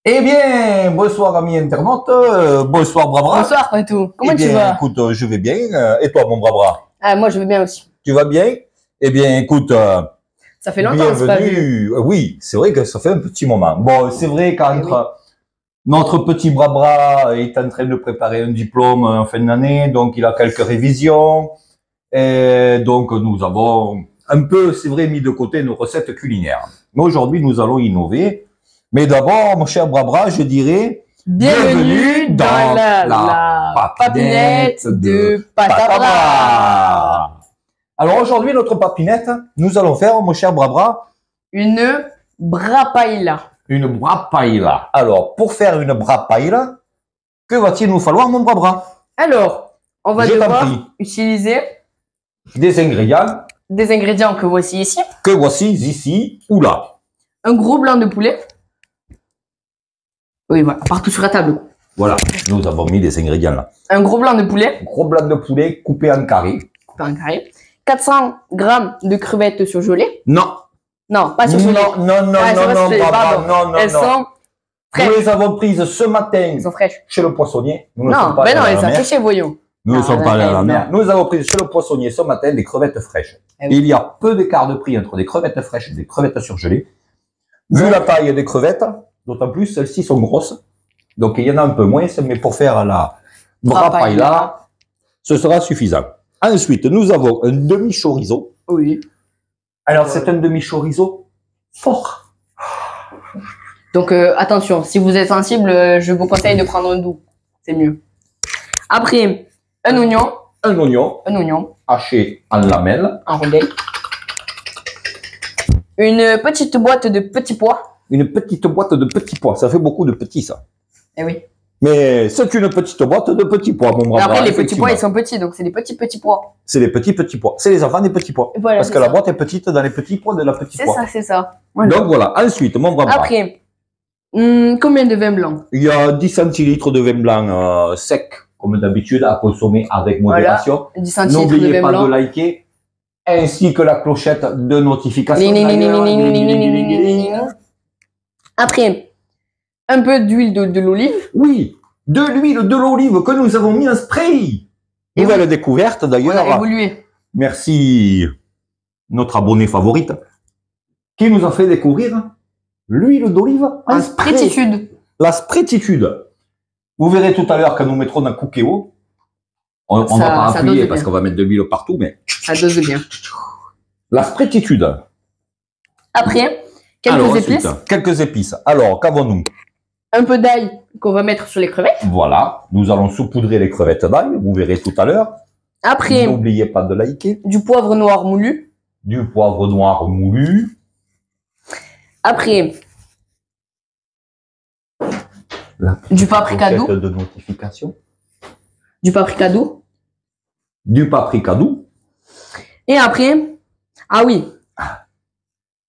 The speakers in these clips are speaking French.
Eh bien, bonsoir amis internautes, bonsoir Brabra. Bonsoir Patou, comment Eh tu bien, vas? écoute, je vais bien. Et toi, mon Brabra? Ah, moi je vais bien aussi. Tu vas bien? Eh bien, écoute, Ça fait longtemps que c'est pas vu. bienvenue. Oui, c'est vrai que ça fait un petit moment. Bon, c'est vrai qu'entre oui. notre petit Brabra est en train de préparer un diplôme en fin d'année, donc il a quelques révisions. Et donc, nous avons un peu, c'est vrai, mis de côté nos recettes culinaires. Mais aujourd'hui, nous allons innover. Mais d'abord, mon cher Brabra, je dirais Bienvenue dans la papinette de Patabra. Alors aujourd'hui, notre papinette, nous allons faire, mon cher Brabra, Une brapailla. une brapailla. Alors, pour faire une brapailla, que va-t-il nous falloir, mon Brabra? Alors, on va Je t'en devoir prie. utiliser Des ingrédients des ingrédients que voici ici. que voici ici ou là. Un gros blanc de poulet. Oui, voilà, partout sur la table. Voilà, nous avons mis des ingrédients là. Un gros blanc de poulet, Gros blanc de poulet coupé en carré. coupé en carré. 400 grammes de crevettes surgelées. Non, Non, pas surgelées. non, non, non, Ah, elles sont non, non, surgelées, Brabra, pardon. non, non, Elles non. sont Nous fraîches. les avons prises ce matin Elles sont fraîches. chez le poissonnier. Nous ne Non, sommes pas ben allés non, à elles la sont mer. séchées, voyons. Nous ne Non, sommes pas allés à la non. mer. Nous avons pris chez le poissonnier ce matin des crevettes fraîches. Eh oui. Il y a peu d'écart de prix entre des crevettes fraîches et des crevettes surgelées. Vu la taille des crevettes, d'autant plus celles-ci sont grosses. Donc il y en a un peu moins, mais pour faire la brapailla, ce sera suffisant. Ensuite, nous avons un demi-chorizo. Oui. Alors c'est un demi-chorizo fort. Donc attention, si vous êtes sensible, je vous conseille de prendre un doux. C'est mieux. Après, un oignon Un oignon haché en lamelles. en rondelles. Une petite boîte de petits pois. Une petite boîte de petits pois. Ça fait beaucoup de petits, ça. Eh oui. Mais c'est une petite boîte de petits pois, mon Mais brave. après, les petits pois, ils sont petits, donc c'est des petits pois. C'est les petits pois. C'est les enfants des petits pois. Voilà, Parce c'est que la ça. boîte est petite dans les petits pois de la petite C'est pois. ça, c'est ça. Voilà. Donc voilà. Ensuite, mon brave. Après, combien de vin blanc? Il y a 10 centilitres de vin blanc sec, comme d'habitude, à consommer avec modération. 10 centilitres de N'oubliez vin pas blanc. de liker, ainsi que la clochette de notification. Après, un peu d'huile de l'olive. Oui, de l'huile de l'olive que nous avons mis en spray. Et Nouvelle découverte On a d'ailleurs. évolué. Merci notre abonné favorite qui nous a fait découvrir l'huile d'olive en En spray. sprétitude. La sprétitude. Vous verrez tout à l'heure quand nous mettrons dans Cookéo. On va Ça pas dose appuyer bien. parce qu'on va mettre de l'huile partout, mais Ça dose bien. la sprétitude. Après, quelques Alors, épices. ensuite, quelques épices. Alors, qu'avons-nous? Un peu d'ail qu'on va mettre sur les crevettes. Voilà, nous allons saupoudrer les crevettes d'ail, vous verrez tout à l'heure. Après, N'oubliez pas de liker. du poivre noir moulu. Du poivre noir moulu. Après, La du paprika clochette doux. de notification. Du paprika doux. Du paprika doux. Et après, ah oui,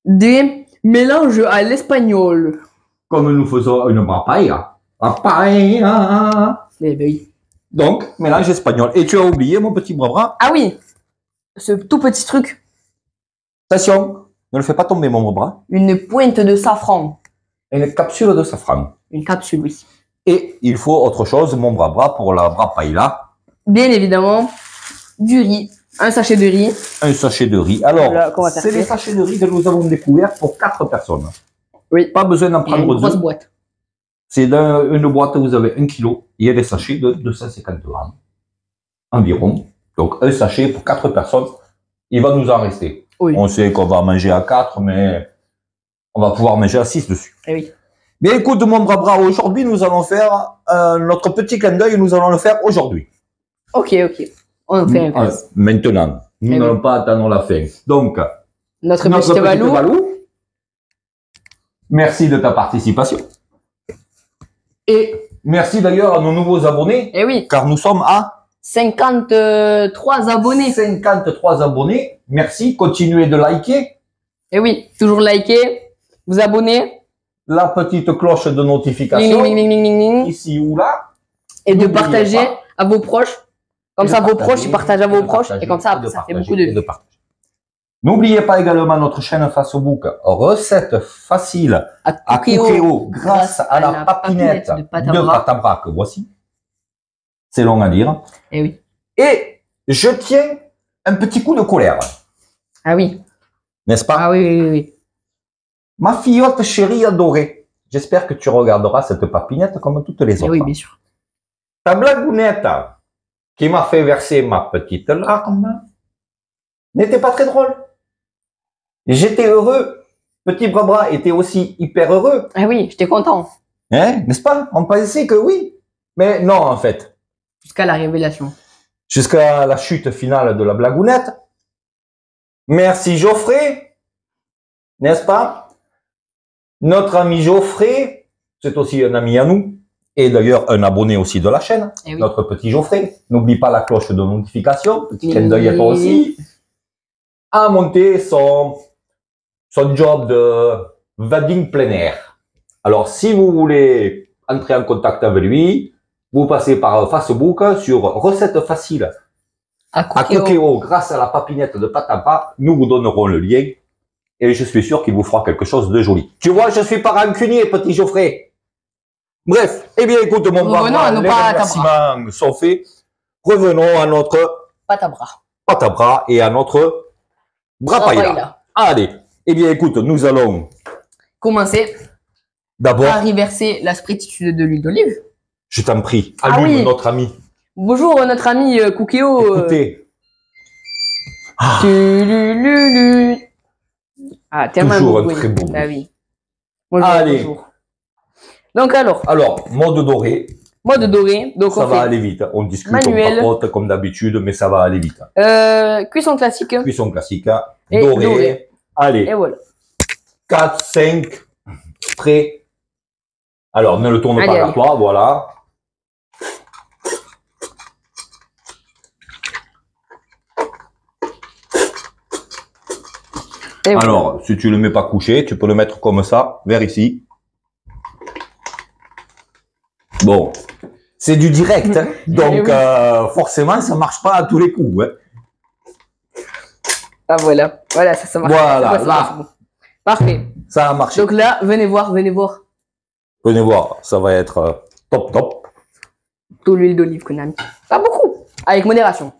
des mélanges à l'espagnol. Comme nous faisons une papaya. Papaya. Eh ben oui. Donc, mélange espagnol. Et tu as oublié, mon petit bras. Ah oui, ce tout petit truc. Attention, ne le fais pas tomber, mon bras. Une pointe de safran. Une capsule de safran. Une capsule, oui. Et il faut autre chose, mon bras, pour la brapailla. Bien évidemment, du riz. Un sachet de riz. Un sachet de riz. Alors, Voilà, qu'on va faire c'est les cuire. sachets de riz que nous avons découverts pour 4 personnes. Oui. Pas besoin d'en Et une prendre grosse deux. boîte. C'est dans une boîte, vous avez 1 kilo. Il y a des sachets de 250 grammes. Environ. Donc, un sachet pour 4 personnes. Il va nous en rester. Oui. On sait qu'on va manger à 4, mais on va pouvoir manger à 6 dessus. Eh oui. Bien, écoute, mon bras, aujourd'hui, nous allons faire notre petit clin d'œil. Nous allons le faire aujourd'hui. Ok. On en fait un face. Maintenant. Nous Eh n'allons oui. pas attendre la fin. Donc, Notre notre petit petit Valou. Valou, merci de ta participation. Et merci d'ailleurs à nos nouveaux abonnés, Eh oui. car nous sommes à 53 abonnés. 53 abonnés. Merci, continuez de liker. Eh oui. Toujours liker. Vous abonner. La petite cloche de Ling, notification, ling, ling, ling, ling, ling. ici ou là. Et de N'oubliez partager pas. à vos proches. Comme Et ça, de vos proches, partager, ils partagent à et vos de proches. partager, Et comme ça, et après, de ça fait partager, beaucoup de et de vues. partager. N'oubliez pas également notre chaîne Facebook Recettes faciles à Cookéo grâce à la papinette de Patabra que voici. C'est long à dire. Eh oui. Et je tiens un petit coup de colère. Ah oui. N'est-ce pas? Ah oui, oui, oui, oui. Ma filleotte chérie adorée, j'espère que tu regarderas cette papinette comme toutes les autres. Oui, bien sûr. Ta blagounette qui m'a fait verser ma petite larme n'était pas très drôle. J'étais heureux. Petit Brabra était aussi hyper heureux. Ah oui, j'étais content. Hein, n'est-ce pas? On pensait que oui. Mais non, en fait. Jusqu'à la révélation. Jusqu'à la chute finale de la blagounette. Merci Geoffrey. N'est-ce pas? Notre ami Geoffrey, c'est aussi un ami à nous. Et d'ailleurs, un abonné aussi de la chaîne. Eh oui. Notre petit Geoffrey. N'oublie pas la cloche de notification. Petit clin d'œil à toi aussi. A monté son job de wedding plein air. Alors, si vous voulez entrer en contact avec lui, vous passez par Facebook sur Recettes faciles à Cookéo grâce à la papinette de Patabra. Nous vous donnerons le lien et je suis sûr qu'il vous fera quelque chose de joli. Tu vois, je suis pas rancunier, petit Geoffrey. Bref, eh bien, écoute, mon Brabra, les remerciements sont faits. Revenons à notre Patabra et à notre Brapaïla. Allez, eh bien, écoute, nous allons commencer d'abord par y verser la sprititude de l'huile d'olive. Je t'en prie, allume notre ami. Bonjour, notre ami Cookéo. Écoutez. Ah, tellement toujours un très beau. Ah oui. Bonjour, allez. Bonjour. Donc alors, mode doré. Mode doré. Donc ça va aller vite. On discute, manuel. on papote comme d'habitude, mais ça va aller vite. Cuisson classique. Cuisson classique. Doré. Allez. Et voilà. 4, 5, prêt. Alors, ne le tourne pas vers toi, voilà. Et alors, voilà. Si tu le mets pas couché, tu peux le mettre comme ça, vers ici. Bon, c'est du direct, hein, donc oui. Forcément, ça marche pas à tous les coups. Hein. Ah voilà, voilà, ça marche. Voilà, là. Bon. Parfait. Ça a marché. Donc là, venez voir, venez voir. Venez voir, ça va être top, top. Tout l'huile d'olive qu'on a mis. Pas beaucoup, avec modération.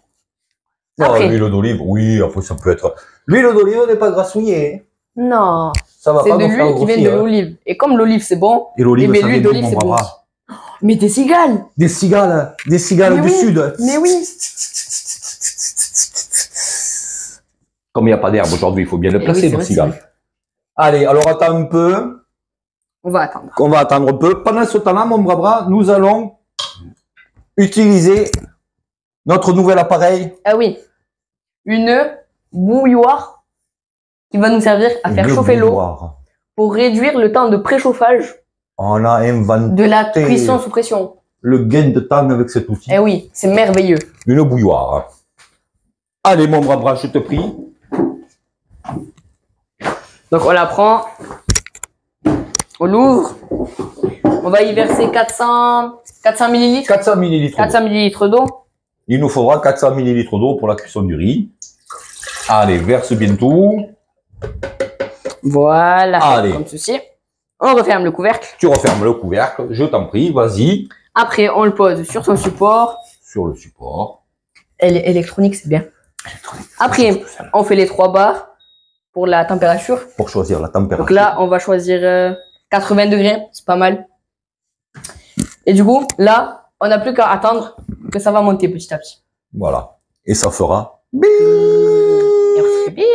L'huile d'olive, oui, après ça peut être... L'huile d'olive n'est pas grassouillée. Non, ça va c'est de l'huile qui vient de l'olive. Et comme l'olive c'est bon, et l'olive, l'huile d'olive c'est bon. Mais des cigales. Des cigales du sud. Mais oui. Comme il n'y a pas d'herbe aujourd'hui, il faut bien le placer, le cigale. Allez, alors attends un peu. On va attendre. On va attendre un peu. Pendant ce temps-là, mon Brabra, nous allons utiliser notre nouvel appareil. Ah oui. Une bouilloire qui va nous servir à faire chauffer l'eau pour réduire le temps de préchauffage. On a inventé de la cuisson sous pression. Le gain de temps avec cet outil. Eh oui, c'est merveilleux. Une bouilloire. Allez, mon Brabra, je te prie. Donc, on la prend. On l'ouvre. On va y verser 400 millilitres. 400 millilitres. 400 millilitres d'eau. Il nous faudra 400 millilitres d'eau pour la cuisson du riz. Allez, verse bien tout. Voilà. Allez. Comme ceci. On referme le couvercle. Tu refermes le couvercle, je t'en prie, vas-y. Après, on le pose sur son support. Sur le support. Électronique, c'est bien. Après, on fait les 3 barres pour la température. Pour choisir la température. Donc là, on va choisir 80 degrés, c'est pas mal. Et du coup, là, on n'a plus qu'à attendre que ça va monter petit à petit. Voilà. Et ça fera bip. Et on fait bip.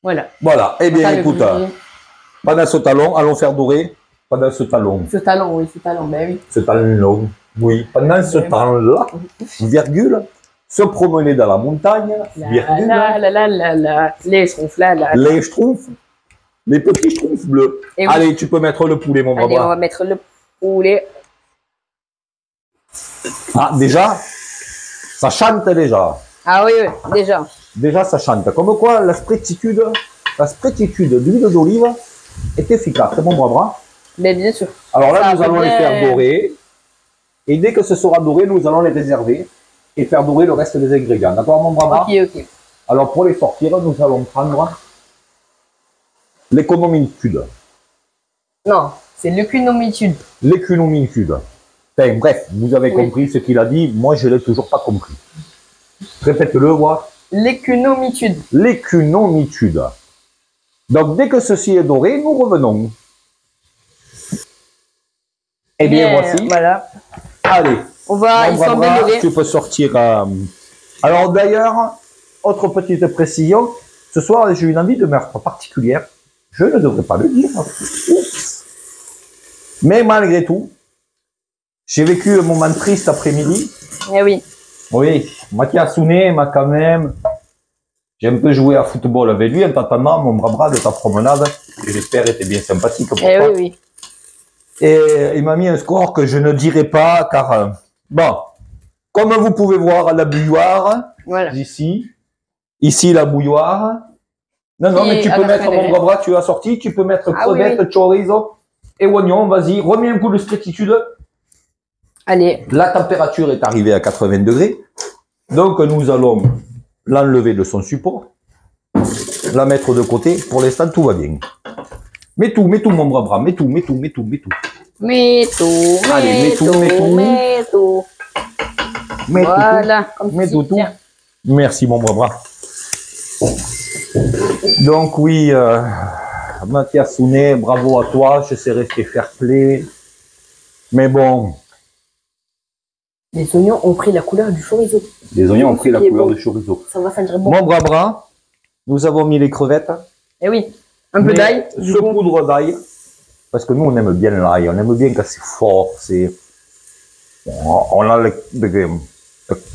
Voilà. Voilà. Eh bien, écoute. Pendant ce talon, allons faire dorer. Pendant ce talon. Ce talon, oui, ce talon, ben oui. Ce talon, oui. Pendant ce temps-là, virgule, se promener dans la montagne, virgule. Les schtroumpfs, les schtroumpfs, les petits schtroumpfs bleus. Oui. Allez, tu peux mettre le poulet, mon Brabra. Allez, on va mettre le poulet. Ah, déjà, ça chante déjà. Ah oui, oui, déjà. Déjà, ça chante. Comme quoi, la sprétitude d'huile d'olive est efficace, mon Brabra. Mais bien sûr. Alors là, nous allons les faire dorer. Et dès que ce sera doré, nous allons les réserver et faire dorer le reste des ingrédients. D'accord, mon Brabra? Ok, ok. Alors, pour les sortir, nous allons prendre l'économitude. Non, c'est l'économitude. L'économitude. Enfin, bref, vous avez Oui. compris ce qu'il a dit. Moi, je ne l'ai toujours pas compris. Répète-le, voir. L'économitude. L'économitude. Donc, dès que ceci est doré, nous revenons. Eh bien, voici. Voilà. Allez. On va, ils sont bien dorés. Tu peux sortir. Alors, d'ailleurs, autre petite précision. Ce soir, j'ai une envie de meurtre particulière. Je ne devrais pas le dire. Oups. Mais malgré tout, j'ai vécu un moment triste après-midi. Eh oui. Oui, Mathias Sounet m'a quand même... J'ai un peu joué à football avec lui en t'attendant mon bras de ta promenade, que j'espère était bien sympathique pour Eh toi. oui, oui. Et il m'a mis un score que je ne dirai pas, car... bon, comme vous pouvez voir, la bouilloire, Voilà. ici, la bouilloire. Non, non, mais tu peux mettre mon bras, tu as sorti, tu peux mettre crevettes, oui. Chorizo et oignon, vas-y, remets un coup de sprétitude. Allez. La température est arrivée à 80 degrés. Donc, nous allons l'enlever de son support, la mettre de côté. Pour l'instant, tout va bien. Mets tout, mon bras, mets tout. Mets tout, Allez, mets tout. Voilà, mets tout. Merci, mon bras. Donc, oui, Mathias Sounet, bravo à toi. Je sais rester fair play. Mais bon... Les oignons ont pris la couleur du chorizo. Les oignons ont pris la couleur du chorizo. Ça va sentir bon. Mon bras, nous avons mis les crevettes. Eh oui, un peu d'ail. Ce poudre d'ail, parce que nous, on aime bien l'ail. On aime bien quand c'est fort. On a le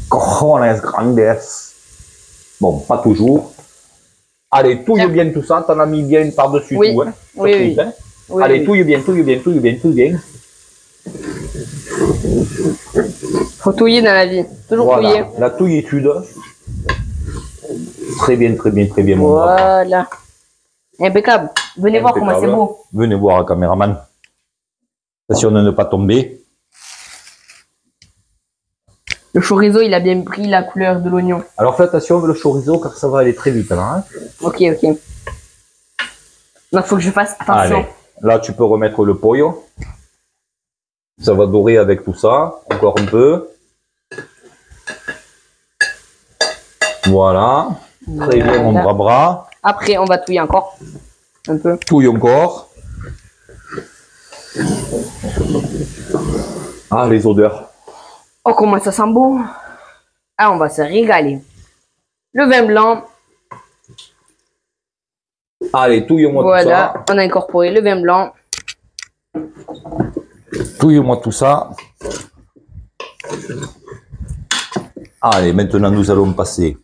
cojones grandes. Bon, pas toujours. Allez, touille bien tout ça. T'en as mis bien par-dessus tout. Hein, oui. Hein. Oui, allez, touille bien. Faut touiller dans la vie. Toujours voilà, touiller. La touillitude. Très bien, mon voilà. Impeccable. Venez voir comment c'est beau. Venez voir, caméraman. Attention de ne pas tomber. Le chorizo, il a bien pris la couleur de l'oignon. Alors fais attention avec le chorizo car ça va aller très vite là. Hein. Ok. Donc faut que je fasse attention. Allez, là tu peux remettre le pollo. Ça va dorer avec tout ça. Encore un peu. Voilà. Très bien mon bras. Après on va touiller encore. Un peu. Touille encore. Ah les odeurs. Oh comment ça sent beau. Ah on va se régaler. Le vin blanc. Allez, touille-moi tout ça. Voilà, on a incorporé le vin blanc. Touille-moi tout ça. Allez, maintenant nous allons passer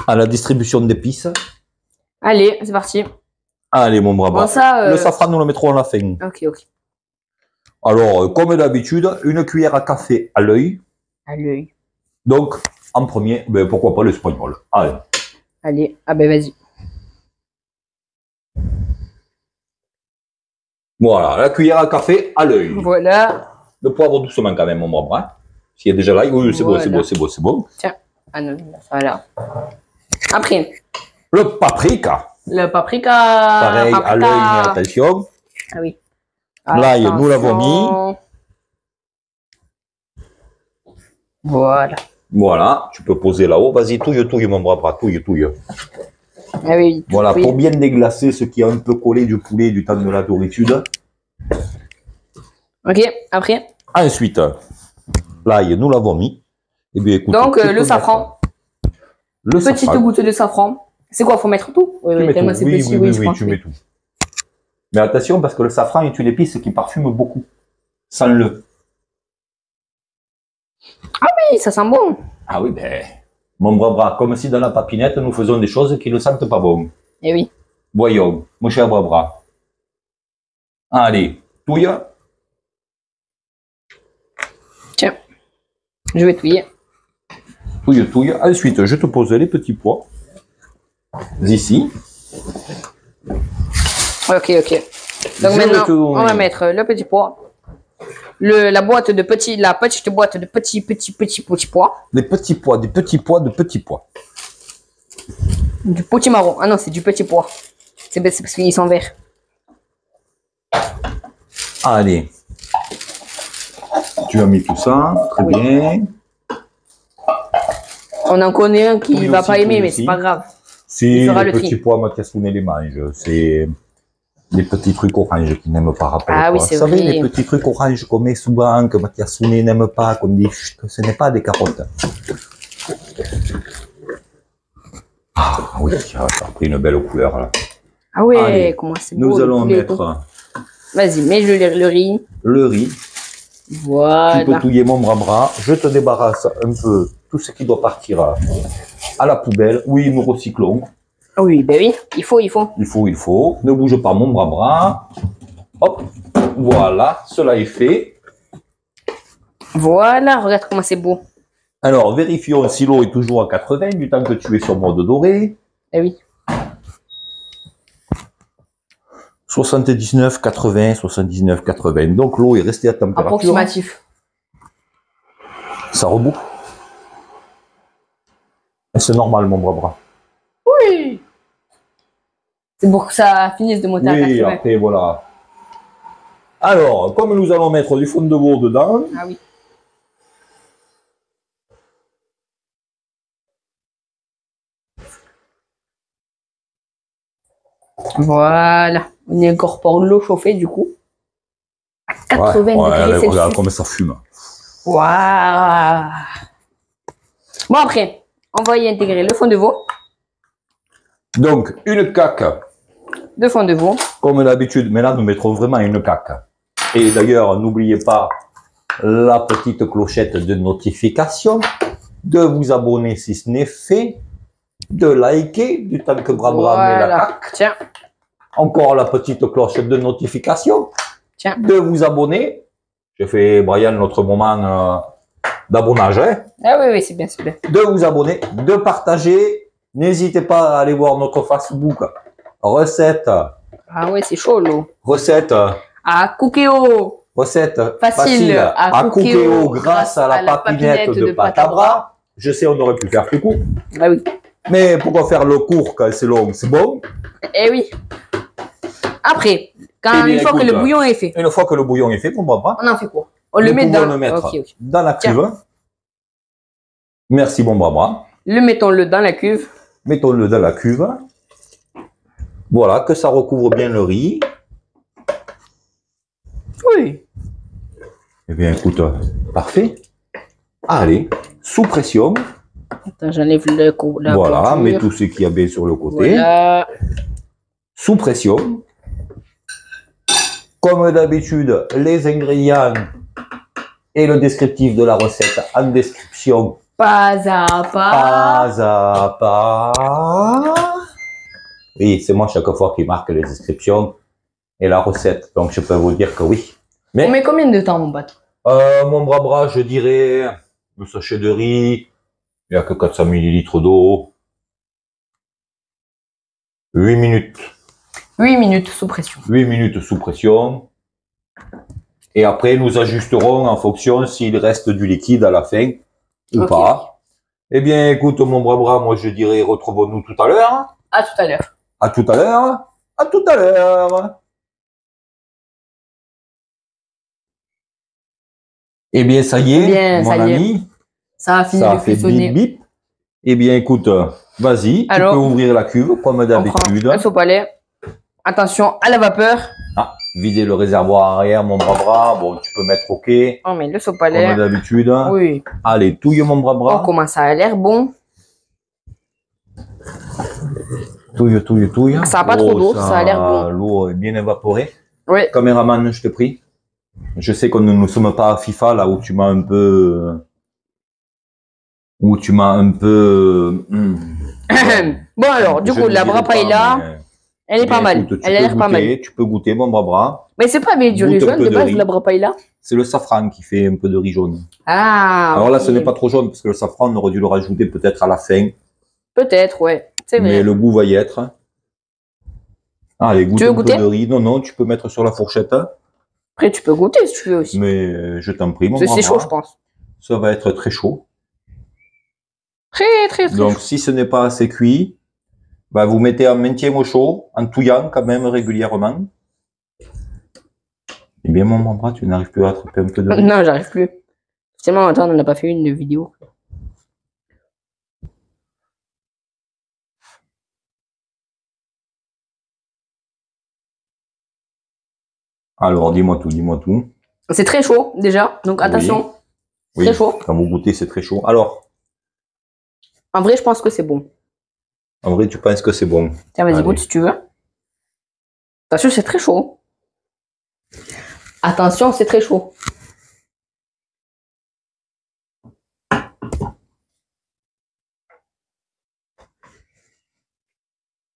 à la distribution d'épices. Allez, c'est parti. Allez, mon bras. Bon, ça, le safran, nous le mettrons à la fin. Ok. Alors, comme d'habitude, une cuillère à café à l'œil. À l'œil. Donc, en premier, ben, pourquoi pas l'espagnol. Allez, ah ben vas-y. Voilà, la cuillère à café à l'œil. Voilà. Le poivre doucement quand même, mon bras. S'il y a déjà l'ail, oui, c'est voilà. bon. Tiens, ah non, ça là. Après. Le paprika. Le paprika. Pareil, à l'œil, mais attention. Ah oui. L'ail, nous l'avons mis. Voilà. Voilà, tu peux poser là-haut. Vas-y, touille, mon bras, touille. Ah oui, voilà, pour bien déglacer ce qui a un peu collé du poulet du temps de la doritude. Ok, après. Ensuite, l'ail, nous l'avons mis. Eh bien, écoute, donc, le safran. Petite goutte de safran. C'est quoi, faut mettre tout? Oui, tu mets tout. Mais attention, parce que le safran est une épice qui parfume beaucoup. Sans-le. Ah oui, ça sent bon. Ah oui, ben... Mon bras, comme si dans la papinette, nous faisons des choses qui ne sentent pas bon. Eh oui. Voyons, mon cher bras. Allez, touille. Tiens, je vais touiller. Touille. Ensuite, je te pose les petits pois. Ici. Ok. Donc maintenant, on va mettre le petit pois. La petite boîte de petits pois. Des petits pois. Du potimarron. Ah non, c'est du petit pois. C'est parce qu'ils sont verts. Allez. Tu as mis tout ça, très Oui. bien. On en connaît un qui Oui, va aussi, pas aimer, oui, mais aussi. c'est pas grave. C'est Il fera les le petits tri. pois, Mathias Sounet les mange. C'est les petits trucs oranges qu'il n'aime pas. Ah oui, c'est Vous savez, vrai. les petits trucs oranges qu'on met souvent, que Mathias Sounet n'aime pas, qu'on dit chut, que ce n'est pas des carottes. Ah oui, ça a pris une belle couleur là. Ah ouais, Allez, comment c'est beau. Nous le allons poulet et tout. mettre Vas-y, mets le riz. le riz. Tu peux Voilà. touiller mon bras. Je te débarrasse un peu tout ce qui doit partir à la poubelle. Oui, nous recyclons. Oui, ben oui, il faut. Il faut. Ne bouge pas mon bras. Hop, voilà, cela est fait. Voilà, regarde comment c'est beau. Alors, vérifions si l'eau est toujours à 80 du temps que tu es sur mode doré. Eh oui. 79, 80, 79, 80. Donc, l'eau est restée à température. Approximatif. Ça rebout. Et c'est normal, mon bras. Oui. C'est pour que ça finisse de monter à Oui, 80. après, voilà. Alors, comme nous allons mettre du fond de veau dedans, Ah oui. Voilà. On y incorpore l'eau chauffée du coup. À 80 degrés Celsius. Regarde comme ça fume. Waouh. Bon après, on va y intégrer le fond de veau. Donc, une caque, De fond de veau. comme d'habitude, mais là, nous mettrons vraiment une caque. Et d'ailleurs, n'oubliez pas la petite clochette de notification, de vous abonner si ce n'est fait, de liker du temps que Brabra met la Voilà. caque. Tiens, Encore la petite clochette de notification, tiens. de vous abonner. J'ai fait, Brian, notre moment d'abonnage, hein. Ah oui, oui, c'est bien, c'est bien. De vous abonner, de partager. N'hésitez pas à aller voir notre Facebook. Recette, Ah ouais, c'est chaud l'eau. recette, Ah, Cookéo. recette Facile à Cookéo Cookéo grâce à la papinette de pâte à bras. Je sais, on aurait pu faire plus court. Ah oui. Mais pourquoi faire le court quand c'est long? C'est bon. Eh oui. Après, Eh bien, une fois que écoute, le bouillon est fait, Une fois que le bouillon est fait, on va pas. on en fait quoi? On le Nous met pouvons dans le mettre Ok, ok. dans la cuve. Merci, bon bras. Mettons-le dans la cuve. Mettons-le dans la cuve. Voilà, que ça recouvre bien le riz. Oui. Eh bien, écoute, parfait. Allez, sous pression. Attends, j'enlève la Voilà, bordure. mets tout ce qu'il y a bien sur le côté. Voilà. Sous pression. Comme d'habitude, les ingrédients et le descriptif de la recette en description. Pas à pas. Pas à pas. Oui, c'est moi chaque fois qui marque les descriptions et la recette. Donc, je peux vous dire que oui. Mais On met combien de temps, mon pote? mon bras, je dirais, le sachet de riz, il n'y a que 400 ml d'eau. 8 minutes. 8 minutes sous pression. 8 minutes sous pression. Et après, nous ajusterons en fonction s'il reste du liquide à la fin ou Ok. pas. Eh bien, écoute, mon bras, moi, je dirais, retrouvons-nous tout à l'heure. À tout à l'heure. À tout à l'heure. À tout à l'heure. Eh bien, ça y est, Eh bien, mon ça y est. ami. Ça a fini Ça de a fait frissonner. bip bip. Eh bien, écoute, vas-y, tu Alors, peux ouvrir la cuve comme On prend d'habitude. un sopalais. Attention à la vapeur. Ah, vider le réservoir arrière, mon bras. Bon, tu peux mettre OK, On met le comme sopalais. d'habitude. Oui. Allez, touille mon On bras. commence, ça a l'air bon. Touille. Ça a pas trop d'eau, ça a l'air bon. L'eau est bien évaporée. Oui. Caméraman, je te prie. Je sais que nous ne sommes pas à FIFA, là où tu m'as un peu... Bon alors, du Je coup, ne la dirai pas, brapaïla, mais- elle est pas mais mal. écoute, tu Elle a peux l'air pas mal. goûter, Tu peux goûter mon bras. Mais c'est pas avec du riz Goûte un jaune peu de de base, riz. la brapaïla? C'est le safran qui fait un peu de riz jaune. Ah, Alors là, ok. ce n'est pas trop jaune, parce que le safran, on aurait dû le rajouter peut-être à la fin. Peut-être, ouais. C'est vrai. Mais le goût va y être. Allez, goûte Tu veux un peu goûter de riz. Non, tu peux mettre sur la fourchette. Après, tu peux goûter si tu veux aussi. Mais je t'en prie, mon Parce que c'est bras. chaud, je pense. Ça va être très chaud. Très Donc, chaud. si ce n'est pas assez cuit, bah, vous mettez en maintien au chaud, en touillant quand même régulièrement. Eh bien, mon bras, tu n'arrives plus à attraper un peu de riz. Non, j'arrive plus. Finalement, attends, on n'a pas fait une vidéo. Alors, dis-moi tout, dis-moi tout. C'est très chaud, déjà. Donc, Oui. attention. Oui, Très chaud. quand vous goûtez, c'est très chaud. Alors, En vrai, je pense que c'est bon. en vrai, tu penses que c'est bon. Tiens, vas-y, Allez. goûte si tu veux. Attention, c'est très chaud. Attention, c'est très chaud.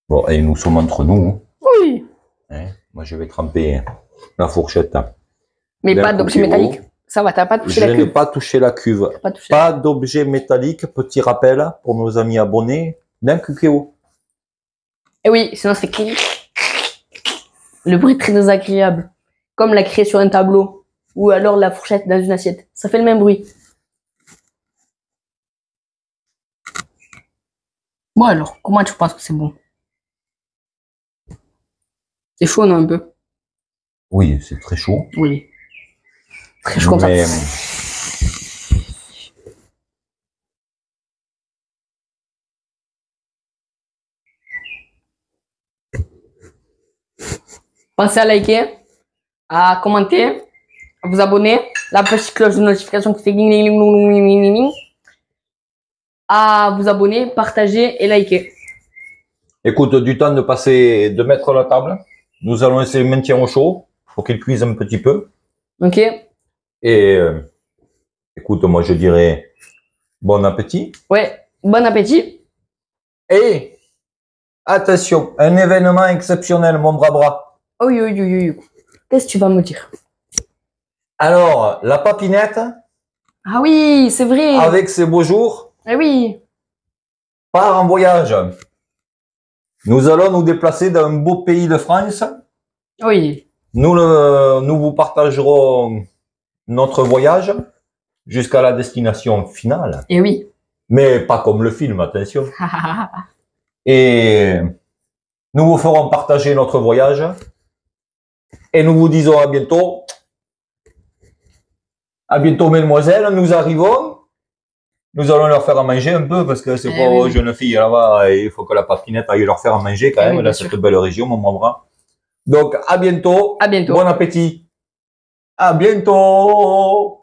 Bon, et nous sommes entre nous. Oui. Hein. Moi, je vais tremper la fourchette. Mais D'un pas d'objet cookie métallique. Ça va, t'as pas touché Je la n'ai cuve. pas touché la cuve. T'as pas touché. Pas d'objet métallique. Petit rappel pour nos amis abonnés d'un Cookéo. Et oui, sinon c'est le bruit très désagréable. Comme la craie sur un tableau. Ou alors la fourchette dans une assiette. Ça fait le même bruit. Bon alors, comment tu penses que c'est bon? C'est chaud, non, un peu? Oui, c'est très chaud. Oui. Très chaud comme Mais ça. Pensez à liker, à commenter, à vous abonner, la petite cloche de notification qui fait gling, gling, gling, gling, gling, gling, gling. À vous abonner, partager et liker. écoute, du temps de passer, de mettre la table. Nous allons essayer de maintenir au chaud pour qu'il cuise un petit peu. Ok? Et écoute, moi je dirais bon appétit. Ouais. Bon appétit. Et attention, un événement exceptionnel, mon bras. Oui, oui, oui, oui. Qu'est-ce que tu vas me dire? Alors, la papinette, Ah oui, c'est vrai. avec ses beaux jours, Eh oui. part en voyage. Nous allons nous déplacer dans un beau pays de France. Oui. Nous vous partagerons notre voyage jusqu'à la destination finale. Eh oui. Mais pas comme le film, attention. Et nous vous ferons partager notre voyage. Et nous vous disons à bientôt. À bientôt, mesdemoiselles. Nous arrivons. Nous allons leur faire à manger un peu parce que c'est pas aux jeunes filles là-bas. Il faut que la papinette aille leur faire à manger quand même dans cette belle région, mon bras. Donc, à bientôt. À bientôt. Bon appétit. À bientôt.